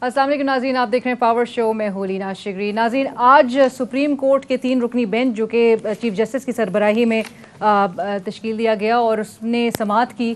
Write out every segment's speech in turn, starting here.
अस्सलाम वालेकुम नाज़रीन, आप देख रहे हैं पावर शो में होलीना शिगरी। नाज़रीन, आज सुप्रीम कोर्ट के 3 रुकनी बेंच जो कि चीफ जस्टिस की सरबराही में तश्कील दिया गया और उसने समाअत की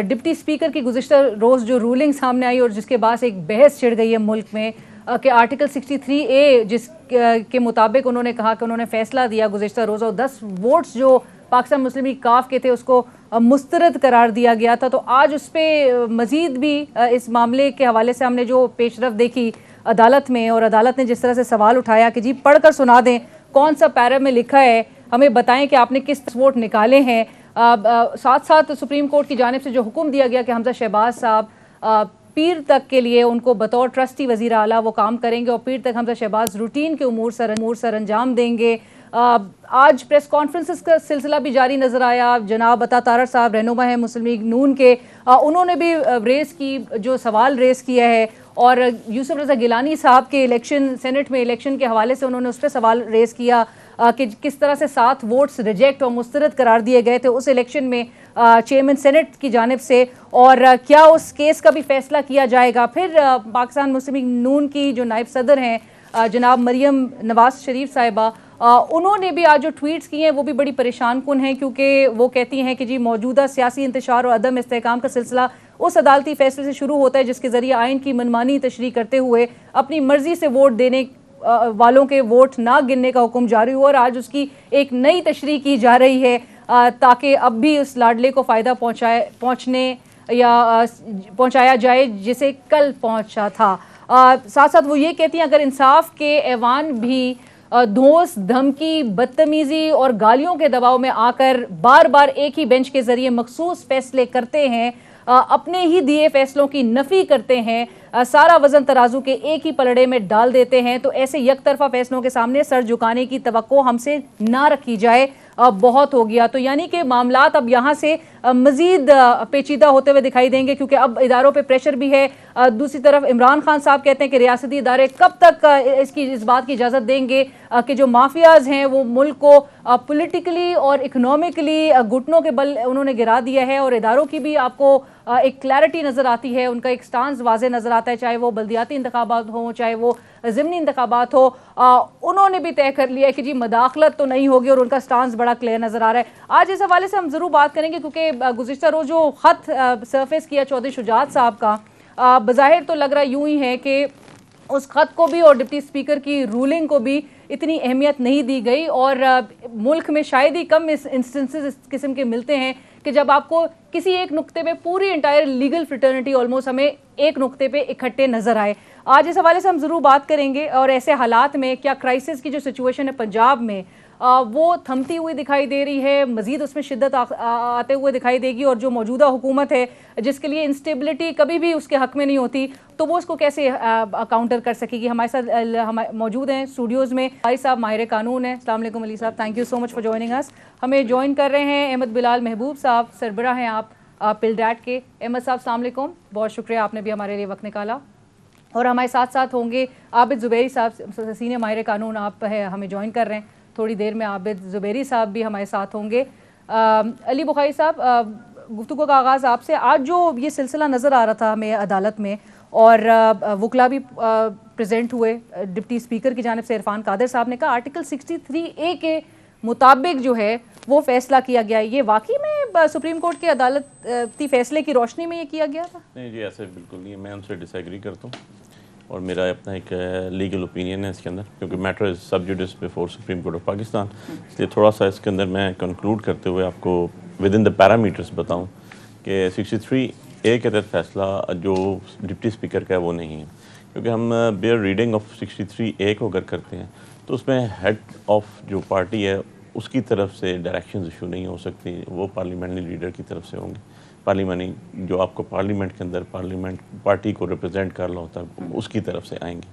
डिप्टी स्पीकर की गुज़िश्ता रोज़ जो रूलिंग सामने आई और जिसके बाद एक बहस छिड़ गई है मुल्क में कि आर्टिकल 63A जिस के मुताबिक उन्होंने कहा कि उन्होंने फ़ैसला दिया गुज़िश्ता रोज़ और 10 वोट्स जो पाकिस्तान मुस्लिम लीग काफ के थे उसको मुस्तरद करार दिया गया था। तो आज उस पर मज़ीद भी इस मामले के हवाले से हमने जो पेशरफ देखी अदालत में और अदालत ने जिस तरह से सवाल उठाया कि जी पढ़कर सुना दें कौन सा पैरा में लिखा है, हमें बताएं कि आपने किस वोट निकाले हैं। साथ साथ सुप्रीम कोर्ट की जानिब से जो हुक्म दिया गया कि हमजा शहबाज साहब पीर तक के लिए उनको बतौर ट्रस्टी वज़ीर आला वो काम करेंगे और पीर तक हमजा शहबाज रूटीन के उमूर सर अंजाम देंगे। आज प्रेस कॉन्फ्रेंसेस का सिलसिला भी जारी नज़र आया। जनाब अता तारर साहब रहनुमा है मुस्लिम लीग नून के, उन्होंने भी रेस की जो सवाल रेस किया है और यूसुफ रज़ा गिलानी साहब के इलेक्शन सेनेट में इलेक्शन के हवाले से उन्होंने उस पर सवाल रेस किया कि किस तरह से 7 वोट्स रिजेक्ट और मुस्तरद करार दिए गए थे उस इलेक्शन में चेयरमैन सेनेट की जानिब से, और क्या उस केस का भी फैसला किया जाएगा। फिर पाकिस्तान मुस्लिम लीग नून की जो नायब सदर हैं जनाब मरियम नवाज शरीफ साहिबा, उन्होंने भी आज जो ट्वीट्स किए हैं वो भी बड़ी परेशान कुन हैं क्योंकि वो कहती हैं कि जी मौजूदा सियासी इंतशार और अदम इस्तेहकाम का सिलसिला उस अदालती फैसले से शुरू होता है जिसके ज़रिए आइन की मनमानी तशरीह करते हुए अपनी मर्जी से वोट देने वालों के वोट ना गिनने का हुक्म जारी हुआ और आज उसकी एक नई तशरीह की जा रही है ताकि अब भी उस लाडले को फ़ायदा पहुँचाया जाए जिसे कल पहुँचा था। साथ साथ वो ये कहती हैं अगर इंसाफ के ऐवान भी धोस धमकी बदतमीजी और गालियों के दबाव में आकर बार बार एक ही बेंच के जरिए मखसूस फैसले करते हैं, अपने ही दिए फैसलों की नफी करते हैं, सारा वजन तराजू के एक ही पलड़े में डाल देते हैं, तो ऐसे यकतरफा फैसलों के सामने सर झुकाने की तवक्को हमसे ना रखी जाए, बहुत हो गया। तो यानी कि मामलात अब यहाँ से मजीद पेचीदा होते हुए दिखाई देंगे क्योंकि अब इदारों पे प्रेशर भी है। दूसरी तरफ इमरान खान साहब कहते हैं कि रियासती इदारे कब तक इस बात की इजाज़त देंगे कि जो माफियाज हैं वो मुल्क को पॉलिटिकली और इकोनॉमिकली घुटनों के बल उन्होंने गिरा दिया है, और इदारों की भी आपको एक क्लैरिटी नज़र आती है, उनका एक स्टांस वाज़े नज़र आता है, चाहे वो बल्दियाती इंतखाबात हों चाहे वो ज़िमनी इंतखाबात हो। उन्होंने भी तय कर लिया है कि जी मदाखलत तो नहीं होगी और उनका स्टांस बड़ा क्लियर नज़र आ रहा है। आज इस हवाले से हम ज़रूर बात करेंगे क्योंकि गुज़िश्ता रोज़ जो ख़त सरफेस किया चौधरी शुजात साहब का, बज़ाहिर तो लग रहा यूं ही है कि उस ख़त को भी और डिप्टी स्पीकर की रूलिंग को भी इतनी अहमियत नहीं दी गई और मुल्क में शायद ही कम इंस्टेंसेस इस किस्म के मिलते हैं कि जब आपको किसी एक नुक्ते पे पूरी इंटायर लीगल फ्रेटर्निटी ऑलमोस्ट हमें एक नुक्ते पे इकट्ठे नजर आए। आज इस हवाले से हम ज़रूर बात करेंगे और ऐसे हालात में क्या क्राइसिस की जो सिचुएशन है पंजाब में वो थमती हुई दिखाई दे रही है, मजीद उसमें शिद्दत आते हुए दिखाई देगी, और जो मौजूदा हुकूमत है जिसके लिए इंस्टेबिलिटी कभी भी उसके हक में नहीं होती तो वो उसको कैसे काउंटर कर सकेगी। हमारे साथ मौजूद हैं स्टूडियोज़ में भाई साहब माहिर कानून हैं। अस्सलाम वालेकुम अली साहब, thank you so much for joining अस। हमें ज्वाइन कर रहे हैं अहमद बिलाल महबूब साहब, सरबराह हैं आप पिलडैट के। अहमद साहब अस्सलाम वालेकुम, बहुत शुक्रिया आपने भी हमारे लिए वक्त निकाला। और हमारे साथ साथ होंगे आबिद ज़ुबैरी साहब, सीनियर माहिर कानून आप है हमें ज्वाइन कर रहे हैं। थोड़ी देर में आबिद ज़ुबैरी साहब भी हमारे साथ होंगे। अली बुखारी साहब, गुफ्तगू का आगाज़ आपसे। आज जो ये सिलसिला नज़र आ रहा था हमें अदालत में और वकला भी प्रेजेंट हुए, डिप्टी स्पीकर की जानिब से इरफान कादिर साहब ने कहा आर्टिकल 63A के मुताबिक जो है वो फैसला किया गया, ये वाकई में सुप्रीम कोर्ट के अदालती फैसले की रोशनी में ये किया गया था? नहीं जी, ऐसे बिल्कुल नहीं है, मैं उनसे डिसएग्री करता हूँ और मेरा अपना एक लीगल ओपिनियन है इसके अंदर, क्योंकि मैटर इज सब जुडिस before supreme court of Pakistan. इसलिए थोड़ा सा इसके अंदर मैं कंक्लूड करते हुए आपको विद इन द पैरामीटर्स बताऊं कि 63A के तहत फैसला जो डिप्टी स्पीकर का है वो नहीं है, क्योंकि हम बेयर रीडिंग ऑफ 63A को अगर करते हैं तो उसमें हेड ऑफ जो पार्टी है उसकी तरफ से डायरेक्शंस इशू नहीं हो सकती, वो पार्लियामेंट्री लीडर की तरफ से होंगी। पार्लियामेंट्री जो आपको पार्लियामेंट के अंदर पार्लियामेंट पार्टी को रिप्रेजेंट कर रहा होता है उसकी तरफ से आएंगी,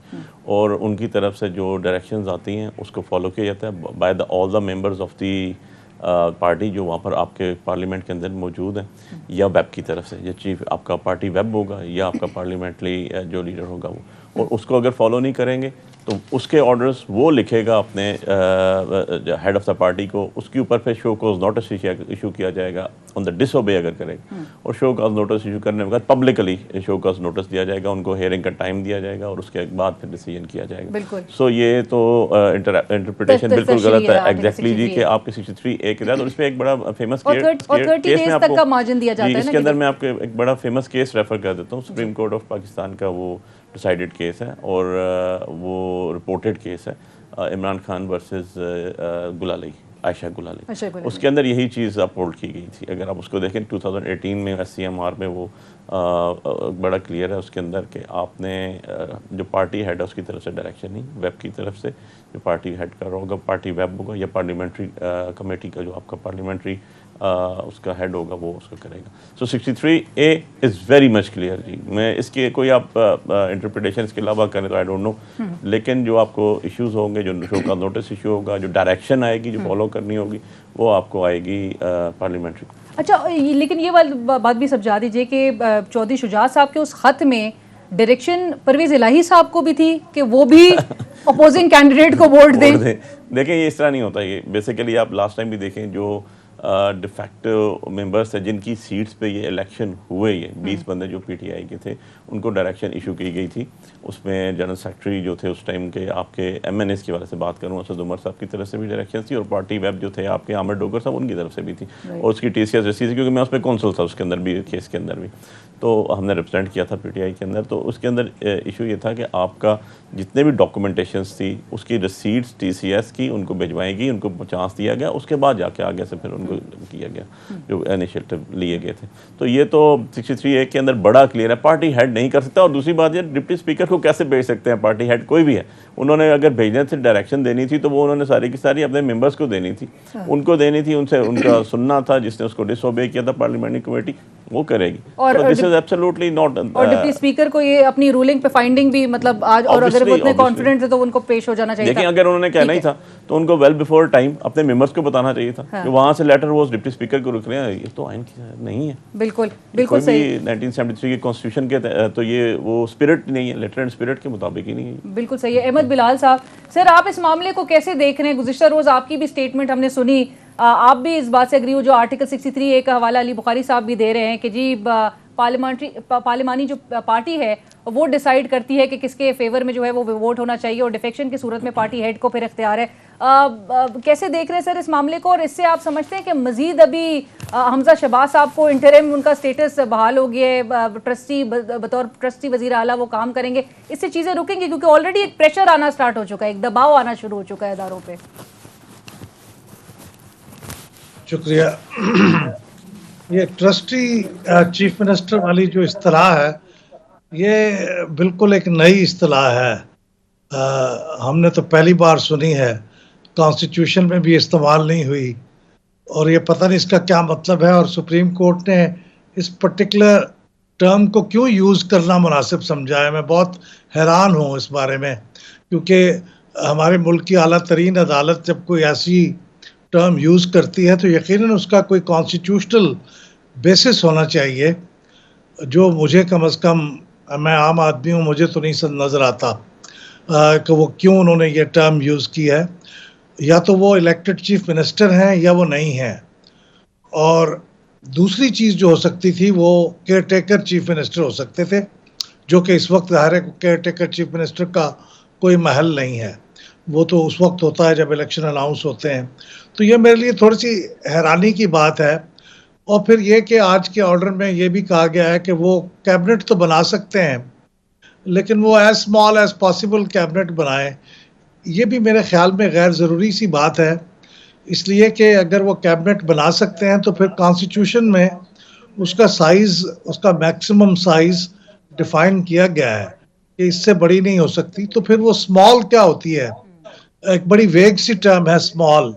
और उनकी तरफ से जो डायरेक्शंस आती हैं उसको फॉलो किया जाता है by the all the members of the party जो वहाँ पर आपके पार्लियामेंट के अंदर मौजूद हैं, या वेब की तरफ से, या चीफ आपका पार्टी वेब होगा या आपका पार्लियामेंट्री जो लीडर होगा वो और उसको अगर फॉलो नहीं करेंगे तो उसके ऑर्डर्स वो लिखेगा अपने हेड ऑफ द पार्टी को, उसके ऊपर फिर शो कॉज नोटिस इशू किया जाएगा ऑन द डिसओबे अगर करेगा, और शो कॉज नोटिस इशू करने के बाद पब्लिकली शो कॉज नोटिस दिया जाएगा, उनको हियरिंग का टाइम दिया जाएगा और उसके बाद फिर डिसीजन किया जाएगा। सो ये तो इंटरप्रिटेशन बिल्कुल गलत है एग्जैक्टली जी कि आपके 63A के तहत, और इसमें एक बड़ा फेमस केस इसके अंदर मैं आपको एक बड़ा फेमस केस रेफर कर देता हूँ, सुप्रीम कोर्ट ऑफ पाकिस्तान का वो डिसाइडेड केस है और वो रिपोर्टेड केस है, इमरान खान वर्सेस गुलाली, आयशा गुलाली। उसके अंदर यही चीज़ अपहोल्ड की गई थी। अगर आप उसको देखें 2018 में SCMR में वो बड़ा क्लियर है उसके अंदर कि आपने जो पार्टी हेड है उसकी तरफ से डायरेक्शन नहीं, वेब की तरफ से जो पार्टी हेड कर रहा होगा, पार्टी वेब होगा या पार्लियामेंट्री कमेटी का जो आपका पार्लियामेंट्री उसका हेड होगा वो उसको करेगा। So 63A is very much clear जी। मैं इसके कोई आप इंटरप्रिटेशन इसके अलावा करें तो आई डोंट नो, लेकिन जो आपको इश्यूज होंगे, जो शो का नोटिस इशू होगा, जो डायरेक्शन आएगी, जो फॉलो करनी होगी, वो आपको आएगी पार्लियामेंट्री। अच्छा, लेकिन ये वाली बात भी समझा दीजिए कि चौधरी शुजात साहब के उस खत में डायरेक्शन परवेज इलाही साहब को भी थी कि वो भी अपोजिंग कैंडिडेट को वोट दें। देखें ये इस तरह नहीं होता। ये बेसिकली आप लास्ट टाइम भी देखें जो डिफैक्टो मेंबर्स है जिनकी सीट्स पे ये इलेक्शन हुए, ये 20 बंदे जो PTI के थे उनको डायरेक्शन इशू की गई थी। उसमें जनरल सेक्रेटरी जो थे उस टाइम के आपके MNS के वाले से बात करूँ, असद उमर साहब की तरफ से भी डायरेक्शन थी और पार्टी वेब जो थे आपके आमिर डोगर साहब उनकी तरफ से भी थी और उसकी TCS रसीद, क्योंकि मैं उस पर कौंसल था उसके अंदर भी, केस के अंदर भी, तो हमने रिप्रेजेंट किया था PTI के अंदर। तो उसके अंदर इशू ये था कि आपका जितने भी डॉक्यूमेंटेशंस थी उसकी रसीड्स TCS की उनको भिजवाएगी, उनको चांस दिया गया, उसके बाद जाके आगे से फिर उनको किया गया जो इनिशिएटिव लिए गए थे। तो ये तो 63A के अंदर बड़ा क्लियर है, पार्टी हेड नहीं कर सकता। और दूसरी बात ये, डिप्टी स्पीकर को कैसे भेज सकते हैं पार्टी हेड, कोई भी है, उन्होंने अगर भेजने से डायरेक्शन देनी थी तो वो उन्होंने सारी की सारी अपने मेंबर्स को देनी थी, उनको देनी थी, उनसे उनका सुनना था। जिसने उसको डिसओबे किया था पार्लियामेंट्री कमेटी वो करेगी, और दिस इज एब्सोल्युटली नॉट। और डिप्टी स्पीकर को ये अपनी रूलिंग पे फाइंडिंग भी मतलब आज, और अगर वो इतने कॉन्फिडेंट है तो उनको पेश हो जाना चाहिए था। लेकिन अगर उन्होंने कहना ही था तो उनको वेल बिफोर टाइम अपने मेंबर्स को बताना चाहिए था कि वहां से लेटर वो डिप्टी स्पीकर को रुक रहे हैं, ये तो आइन की नहीं है। बिल्कुल बिल्कुल सही। 1973 के कॉन्स्टिट्यूशन के तो ये वो स्पिरिट नहीं है, लेटर एंड स्पिरिट के मुताबिक ही नहीं है। बिल्कुल सही है। अहमद बिलाल साहब, सर आप इस मामले को कैसे देख रहे हैं? गुज़िश्ता रोज आपकी भी स्टेटमेंट हमने सुनी, आप भी इस बात से एग्री हो, जो आर्टिकल 63A का हवाला अली बुखारी साहब भी दे रहे हैं कि जी पार्लियामानी जो पार्टी है वो डिसाइड करती है कि किसके फेवर में जो है वो वोट होना चाहिए, और डिफेक्शन की सूरत में पार्टी हेड को फिर इख्तियार है। कैसे देख रहे हैं सर इस मामले को? और इससे आप समझते हैं कि मजीद अभी हमजा शहबाज साहब को इंटरिम उनका स्टेटस बहाल हो गया है, ट्रस्टी बतौर ट्रस्टी वजीर आला वो काम करेंगे, इससे चीज़ें रुकेंगी? क्योंकि ऑलरेडी एक प्रेशर आना स्टार्ट हो चुका है, एक दबाव आना शुरू हो चुका है इदारों पे। शुक्रिया। ये ट्रस्टी चीफ मिनिस्टर वाली जो इस्तिलाह है ये बिल्कुल एक नई इस्तिलाह है, हमने तो पहली बार सुनी है, कॉन्स्टिट्यूशन में भी इस्तेमाल नहीं हुई, और ये पता नहीं इसका क्या मतलब है। और सुप्रीम कोर्ट ने इस पर्टिकुलर टर्म को क्यों यूज़ करना मुनासिब समझा है, मैं बहुत हैरान हूँ इस बारे में, क्योंकि हमारे मुल्क की आला तरीन अदालत जब कोई ऐसी टर्म यूज़ करती है तो यकीनन उसका कोई कॉन्स्टिट्यूशनल बेसिस होना चाहिए, जो मुझे कम अज़ कम, मैं आम आदमी हूँ, मुझे तो नहीं नज़र आता कि वो क्यों उन्होंने ये टर्म यूज़ की है। या तो वो इलेक्टेड चीफ मिनिस्टर हैं या वो नहीं हैं, और दूसरी चीज़ जो हो सकती थी वो केयर टेकर चीफ मिनिस्टर हो सकते थे, जो कि इस वक्त ज़ाहिर है केयर टेकर चीफ मिनिस्टर का कोई महल नहीं है, वो तो उस वक्त होता है जब इलेक्शन अनाउंस होते हैं। तो ये मेरे लिए थोड़ी सी हैरानी की बात है। और फिर ये कि आज के ऑर्डर में ये भी कहा गया है कि वो कैबिनेट तो बना सकते हैं लेकिन वो as small as possible cabinet बनाएं, ये भी मेरे ख्याल में गैर ज़रूरी सी बात है, इसलिए कि अगर वो कैबिनेट बना सकते हैं तो फिर कॉन्स्टिट्यूशन में उसका साइज़, उसका मैक्सिमम साइज़ डिफ़ाइन किया गया है कि इससे बड़ी नहीं हो सकती। तो फिर वो स्मॉल क्या होती है? एक बड़ी वेग सी टर्म है स्मॉल,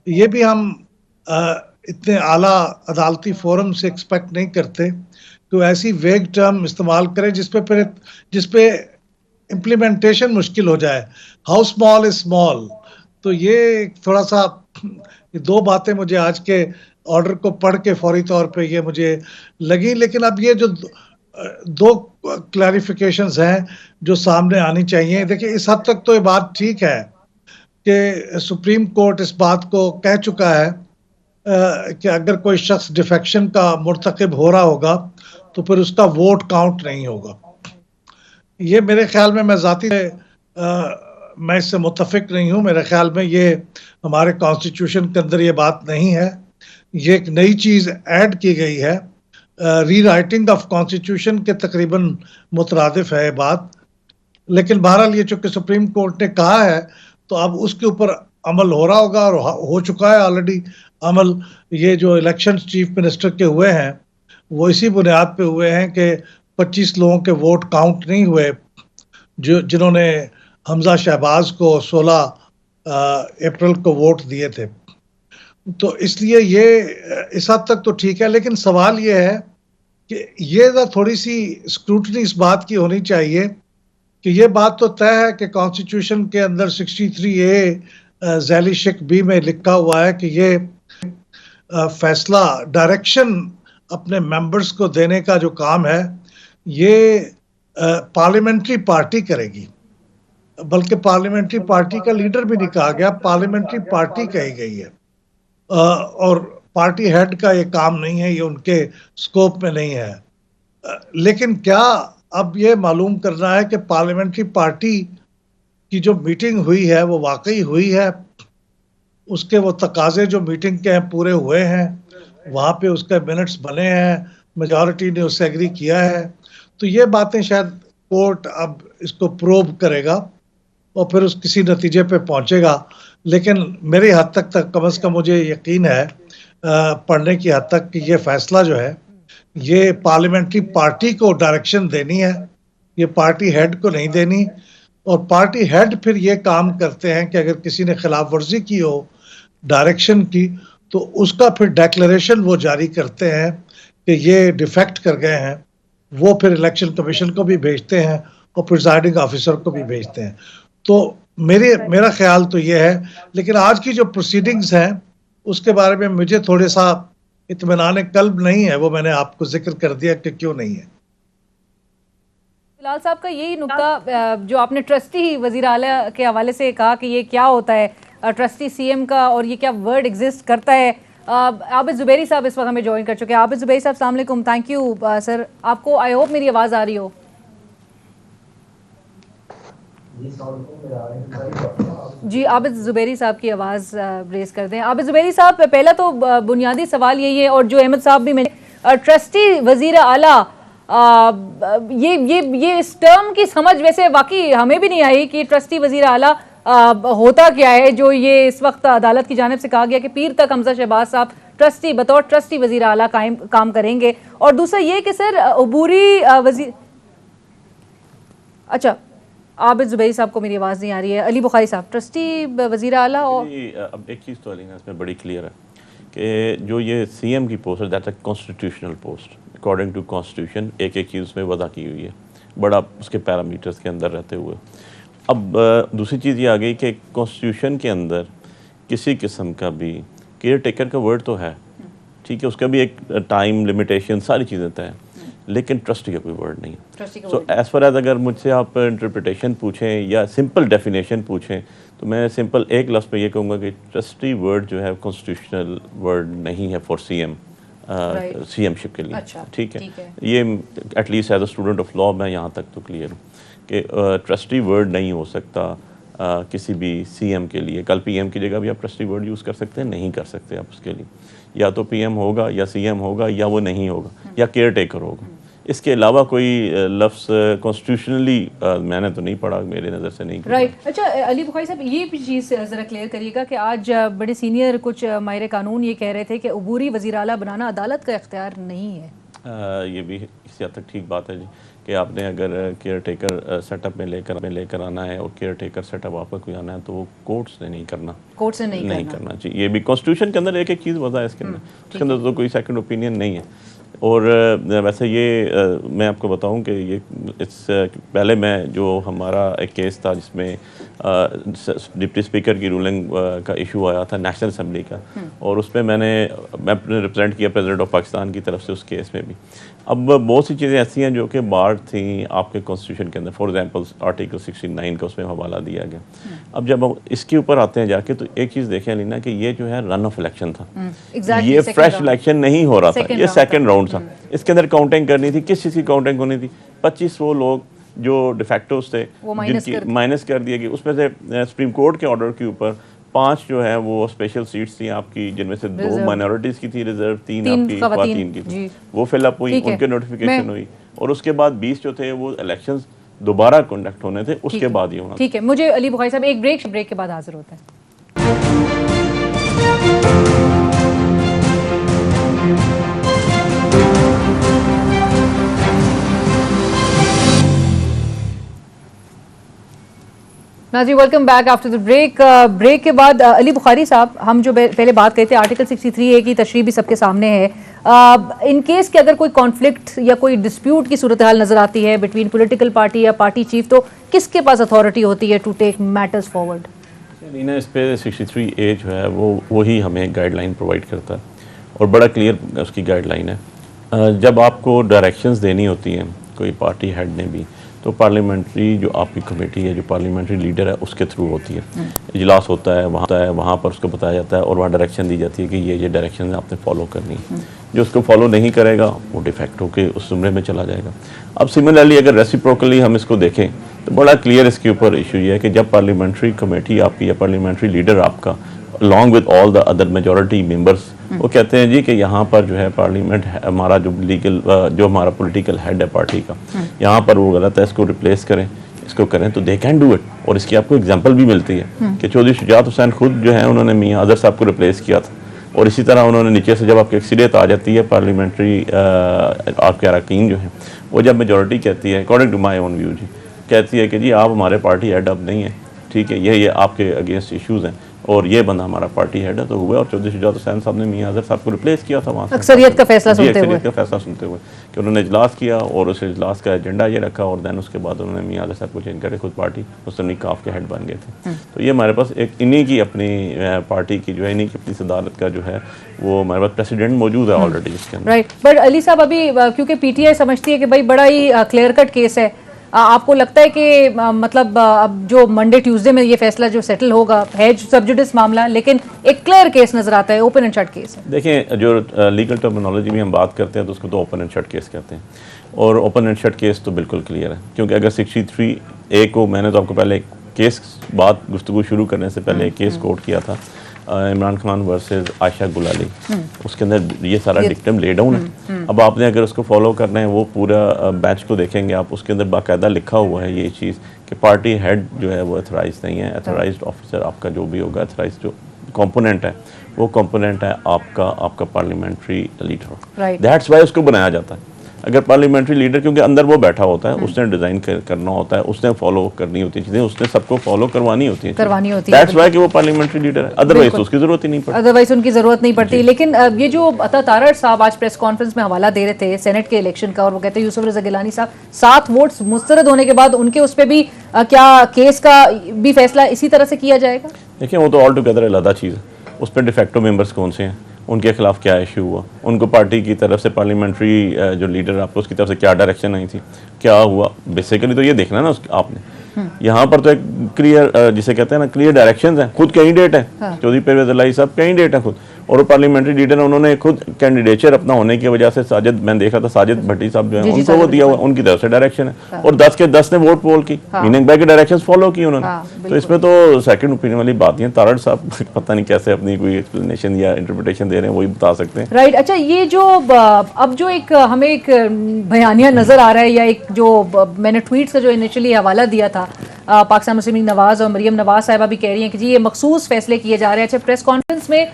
ये भी हम इतने आला अदालती फोरम से एक्सपेक्ट नहीं करते तो ऐसी वेग टर्म इस्तेमाल करें जिस पे इम्प्लीमेंटेशन मुश्किल हो जाए। हाउ स्मॉल इज स्मॉल, तो ये थोड़ा सा, ये दो बातें मुझे आज के ऑर्डर को पढ़ के फौरी तौर पे ये मुझे लगी। लेकिन अब ये जो दो क्लैरिफिकेशंस हैं जो सामने आनी चाहिए। देखिए, इस हद तक तो ये बात ठीक है कि सुप्रीम कोर्ट इस बात को कह चुका है कि अगर कोई शख्स डिफेक्शन का मुर्तकिब हो रहा होगा तो फिर उसका वोट काउंट नहीं होगा। ये मेरे ख्याल में, मैं इससे मुत्तफिक नहीं हूँ। मेरे ख्याल में ये हमारे कॉन्स्टिट्यूशन के अंदर ये बात नहीं है। ये एक नई चीज़ ऐड की गई है, री राइटिंग ऑफ कॉन्स्टिट्यूशन के तकरीबन मुतरादिफ है ये बात। लेकिन बहरहाल ये चूँकि सुप्रीम कोर्ट ने कहा है तो अब उसके ऊपर अमल हो रहा होगा, और हो चुका है ऑलरेडी अमल। ये जो इलेक्शन चीफ मिनिस्टर के हुए हैं वो इसी बुनियाद पे हुए हैं कि 25 लोगों के वोट काउंट नहीं हुए जिन्होंने हमजा शहबाज को 16 अप्रैल को वोट दिए थे। तो इसलिए ये इस हद तक तो ठीक है। लेकिन सवाल ये है कि ये थोड़ी सी स्क्रूटनी इस बात की होनी चाहिए कि ये बात तो तय है कि कॉन्स्टिट्यूशन के अंदर 63A ज़ैली शिक बी में लिखा हुआ है कि ये फैसला, डायरेक्शन अपने मेंबर्स को देने का जो काम है ये पार्लियामेंट्री पार्टी करेगी। बल्कि पार्लियामेंट्री पार्टी का लीडर भी नहीं कहा गया, पार्लियामेंट्री पार्टी कही गई है। और पार्टी हेड का ये काम नहीं है, ये उनके स्कोप में नहीं है। लेकिन क्या अब ये मालूम करना है कि पार्लियामेंट्री पार्टी की जो मीटिंग हुई है वो वाकई हुई है, उसके वो तकाजे जो मीटिंग के हैं पूरे हुए हैं, वहाँ पे उसके मिनट्स बने हैं, मेजॉरिटी ने उससे एग्री किया है। तो ये बातें शायद कोर्ट अब इसको प्रोब करेगा और फिर उस किसी नतीजे पे पहुंचेगा। लेकिन मेरी हद तक कम से कम मुझे यकीन है पढ़ने की हद तक कि ये फैसला जो है ये पार्लियामेंट्री पार्टी को डायरेक्शन देनी है, ये पार्टी हेड को नहीं देनी। और पार्टी हेड फिर ये काम करते हैं कि अगर किसी ने खिलाफ वर्जी की हो डायरेक्शन की तो उसका फिर डेक्लेरेशन वो जारी करते हैं कि ये डिफेक्ट कर गए हैं। वो फिर इलेक्शन कमीशन को भी भेजते हैं और प्रिजाइडिंग ऑफिसर को भी भेजते हैं। तो मेरा ख्याल तो ये है। लेकिन आज की जो प्रोसीडिंग्स हैं उसके बारे में मुझे थोड़े सा इत्मीनान कल्ब नहीं है, वो मैंने आपको जिक्र कर दिया कि क्यों नहीं है। लाल साहब का यही नुक्ता जो आपने ट्रस्टी वजीर आला के हवाले से कहा कि ये क्या होता है ट्रस्टी सीएम का, और ये क्या वर्ड एग्जिस्ट करता है। आबिद ज़ुबैरी साहब इस वक्त हमें ज्वाइन कर चुके हैं। आबिद ज़ुबैरी साहब अस्सलाम वालेकुम। Thank you sir. आपको आई होप मेरी आवाज़ आ रही हो। जी, आबिद ज़ुबैरी साहब की आवाज़ रेस कर दें। आबिद ज़ुबैरी साहब, पहला तो बुनियादी सवाल यही है, और जो अहमद साहब भी ट्रस्टी वजीर आला, ये इस टर्म की समझ वैसे वाकई हमें भी नहीं आई कि ट्रस्टी वजीर आला होता क्या है, जो ये इस वक्त अदालत की जानिब से कहा गया कि पीर तक हमजा शहबाज साहब ट्रस्टी बतौर ट्रस्टी वजीर आला काम करेंगे। और दूसरा ये कि सर अबूरी वजीर, अच्छा आबिद ज़ुबैरी साहब को मेरी आवाज़ नहीं आ रही है। अली बुखारी साहब, ट्रस्टी वजीर आला। और अब एक चीज़ तो अलीना इसमें बड़ी क्लियर है कि जो ये सीएम की पोस्ट है that's a constitutional post according to constitution. एक चीज़ उसमें वज़ा की हुई है बड़ा उसके पैरामीटर्स के अंदर रहते हुए। अब दूसरी चीज़ ये आ गई कि कॉन्स्टिट्यूशन के अंदर किसी किस्म का भी केयर टेकर का वर्ड तो है, ठीक है, उसका भी एक टाइम लिमिटेशन सारी चीज़ें तय हैं, लेकिन ट्रस्टी का कोई वर्ड नहीं है। सो एज फार एज अगर मुझसे आप इंटरप्रिटेशन पूछें या सिंपल डेफिनेशन पूछें तो मैं सिंपल एक लफ्ज़ पे ये कहूँगा कि ट्रस्टी वर्ड जो है कॉन्स्टिट्यूशनल वर्ड नहीं है फॉर सीएम सीएमशिप के लिए। अच्छा, ठीक है, ये at least as a student of law मैं यहाँ तक तो क्लियर हूँ कि ट्रस्टी वर्ड नहीं हो सकता किसी भी सीएम के लिए। कल पीएम की जगह भी आप ट्रस्टी वर्ड यूज़ कर सकते हैं, नहीं कर सकते आप उसके लिए। या तो पीएम होगा या सीएम होगा या वो नहीं होगा या केयर टेकर होगा। इसके अलावा कोई लफ्ज़ कॉन्स्टिट्यूशनली मैंने तो नहीं पढ़ा, मेरे नज़र से नहीं। राइट। अच्छा अली बुखारी साहब, ये भी चीज़ ज़रा क्लियर करिएगा कि आज बड़े सीनियर कुछ माहिर कानून ये कह रहे थे कि अबूरी वज़ीर आला बनाना अदालत का इख्तियार नहीं है। ये भी इसी हद तक ठीक बात है जी कि आपने अगर केयर टेकर सेटअप में लेकर आना है और केयर टेकर सेटअप आपका कोई आना है तो वो कोर्ट से नहीं करना, कोर्ट से नहीं करना चाहिए। ये भी कॉन्स्टिट्यूशन के अंदर एक चीज़ वजह है इसके अंदर, उसके अंदर तो कोई सेकंड ओपिनियन नहीं है। और वैसे ये मैं आपको बताऊं कि ये पहले मैं जो हमारा एक केस था जिसमें डिप्टी स्पीकर की रूलिंग का इशू आया था नेशनल असेंबली का, और उसमें मैं रिप्रेजेंट किया प्रेसिडेंट ऑफ पाकिस्तान की तरफ से उस केस में भी। अब बहुत सी चीज़ें ऐसी हैं जो कि बार थी आपके कॉन्स्टिट्यूशन के अंदर, फॉर एग्जांपल आर्टिकल 69 का उसमें हवाला दिया गया। अब जब हम इसके ऊपर आते हैं जाके, तो एक चीज़ देखें अलीना कि ये जो है रन ऑफ इलेक्शन था, ये फ्रेश इलेक्शन नहीं हो रहा था, ये सेकेंड राउंड था। इसके अंदर काउंटिंग करनी थी, किस चीज़ की काउंटिंग होनी थी? 25 वो लोग जो डिफेक्टोस थे जिनकी माइनस कर दिए गए, उसमें से सुप्रीम कोर्ट के ऑर्डर के ऊपर 5 जो है वो स्पेशल सीट्स थी आपकी, जिनमें से 2 माइनॉरिटीज की थी रिजर्व, 3 आपकी ख्वातीन की थी, वो फिलअप हुई, उनके नोटिफिकेशन हुई, और उसके बाद 20 जो थे वो इलेक्शंस दोबारा कंडक्ट होने थे, उसके बाद ही होना। ठीक है, मुझे अली बुखारी साहब एक ब्रेक के बाद हाजिर होता है। नाजी welcome back after the break. Break के बाद अली बुखारी साहब, हम जो पहले बात करते हैं आर्टिकल 63A की तशरीह भी सबके सामने है। इन केस के अगर कोई कॉन्फ्लिक्ट या कोई डिस्प्यूट की सूरत हाल नजर आती है बिटवीन पॉलिटिकल पार्टी या पार्टी चीफ, तो किसके पास अथॉरिटी होती है टू टेक मैटर्स फॉरवर्ड? इस पे 63A जो है वो वही हमें गाइडलाइन प्रोवाइड करता है, और बड़ा क्लियर उसकी गाइडलाइन है। जब आपको डायरेक्शंस देनी होती हैं कोई पार्टी हेड ने भी, तो पार्लियामेंट्री जो आपकी कमेटी है, जो पार्लियामेंट्री लीडर है, उसके थ्रू होती है। इजलास होता है, वहाँ पर उसको बताया जाता है और वहाँ डायरेक्शन दी जाती है कि ये डायरेक्शन आपने फॉलो करनी है। जो उसको फॉलो नहीं करेगा वो डिफेक्ट होकर उस जुमरे में चला जाएगा। अब सिमिलरली अगर रेसिप्रोकली हम इसको देखें तो बड़ा क्लियर इसके ऊपर इशू ये है कि जब पार्लियामेंट्री कमेटी आपकी या पार्लियामेंट्री लीडर आपका along with all the other majority members वो कहते हैं जी कि यहाँ पर जो है पार्लियामेंट हमारा जो लीगल जो हमारा पॉलिटिकल हेड है पार्टी का, यहाँ पर वो गलत है, इसको रिप्लेस करें, इसको करें, तो दे कैन डू इट। और इसकी आपको एग्जांपल भी मिलती है कि चौधरी शुजात हुसैन खुद जो है उन्होंने मियां अजहर साहब को रिप्लेस किया था, और इसी तरह उन्होंने नीचे से जब आपकी अक्सरियत आ जाती है पार्लियामेंट्री आपके अरकान जो हैं, वो जब मेजॉरिटी कहती है according to my own view जी, कहती है कि जी आप हमारे पार्टी हेड अब नहीं है, ठीक है, ये आपके अगेंस्ट इश्यूज़ हैं और ये बंदा हमारा पार्टी हेड है, तो हुआ। और चौधरी शुजात हुसैन साहब ने मियां अजहर साहब को रिप्लेस किया था वहाँ से अक्सरियत का फैसला सुनते हुए कि उन्होंने इजलास किया और उस इजलास का एजेंडा ये रखा, और दैन उसके बाद उन्होंने मियां अजहर साहब को चेंज करके खुद पार्टी मुस्लिम लीग काफ के हेड बन गए थे। तो ये हमारे पास एक इन्हीं की अपनी पार्टी की जो है, इन्हीं की अपनी सदारत का जो है वो हमारे पास प्रेसिडेंट मौजूद है ऑलरेडी इसके अंदर। राइट, बट अली साहब अभी क्योंकि पीटीआई समझती है कि भाई बड़ा ही क्लियर कट केस है, आपको लगता है कि मतलब अब जो मंडे ट्यूसडे में ये फैसला जो सेटल होगा है सब जुडिस मामला, लेकिन एक क्लियर केस नजर आता है, ओपन एंड शट केस है? देखें, जो लीगल टर्मिनोलॉजी में हम बात करते हैं तो उसको तो ओपन एंड शट केस कहते हैं, और ओपन एंड शट केस तो बिल्कुल क्लियर है। क्योंकि अगर 63A को, मैंने तो आपको पहले केस बात गुफ्तगू शुरू करने से पहले एक केस कोट किया था, इमरान खान वर्सेस आयशा गुलाली, उसके अंदर ये सारा डिक्टम ले डाउन है। अब आपने अगर उसको फॉलो करना है, वो पूरा बैच को देखेंगे आप, उसके अंदर बाकायदा लिखा हुआ है ये चीज़ कि पार्टी हेड जो है वो अथोराइज नहीं है। अथोराइज्ड ऑफिसर आपका जो भी होगा, अथोराइज्ड जो कंपोनेंट है वो कंपोनेंट है आपका पार्लियामेंट्री लीडर। दैट्स वाई उसको बनाया जाता है। अगर पार्लियामेंट्री लीडर, क्योंकि अंदर वो बैठा होता है, उसने डिजाइन करना होता है, उसने फॉलो करनी होती है चीजें, उसने सबको फॉलो करवानी होती है। दैट्स वाई कि वो पार्लियामेंट्री लीडर है, अदरवाइज तो उसकी जरूरत ही नहीं पड़ती। अदरवाइज उनकी जरूरत नहीं पड़ती। लेकिन ये जो अता तारड़ साहब आज प्रेस कॉन्फ्रेंस में हवाला दे रहे थे सेनेट के इलेक्शन का, और वो कहते हैं यूसुफ रजा गिलानी साहब 7 वोट्स मुस्तरद होने के बाद उनके उस पर भी क्या केस का भी फैसला इसी तरह से किया जाएगा? देखिए, वो तो ऑल टुगेदर अलग चीज़ है। उस पर डिफेक्टो मेंबर्स कौन से हैं, उनके खिलाफ क्या इशू हुआ, उनको पार्टी की तरफ से पार्लियामेंट्री जो लीडर आपको उसकी तरफ से क्या डायरेक्शन आई थी, क्या हुआ, बेसिकली तो ये देखना ना आपने। यहाँ पर तो एक क्लियर जिसे कहते हैं ना क्लियर डायरेक्शंस हैं। खुद कैंडिडेट है चौधरी परवेज इलाही साहब, कैंडिडेट है खुद, और पार्लियामेंट्री लीडर उन्होंने खुद कैंडिडेचर अपना होने की वजह से साजिद, मैं देख रहा था साजिद भट्टी साहब जो है उनको वो दिया हुआ, उनकी तरफ से डायरेक्शन है, और 10 के 10 ने वोट पोल की, मीनिंग बाय के डायरेक्शंस फॉलो की उन्होंने। तो इसमें तो सेकंड ओपिनियन वाली बात नहीं है। तारड़ साहब पता नहीं कैसे अपनी कोई एक्सप्लेनेशन या इंटरप्रिटेशन दे रहे हैं, वही बता सकते हैं। राइट, अच्छा, ये जो अब जो एक हमें एक बयानिया नजर आ रहा है, या एक जो मैंने ट्वीट्स का जो इनिशियली हवाला दिया था, पाकिस्तान मुस्लिम लीग नवाज और मरियम नवाज साहिबा भी कह रही हैं कि जी ये मखसूस फैसले किए जा रहे हैं। अच्छा, प्रेस कॉन्फ्रेंस में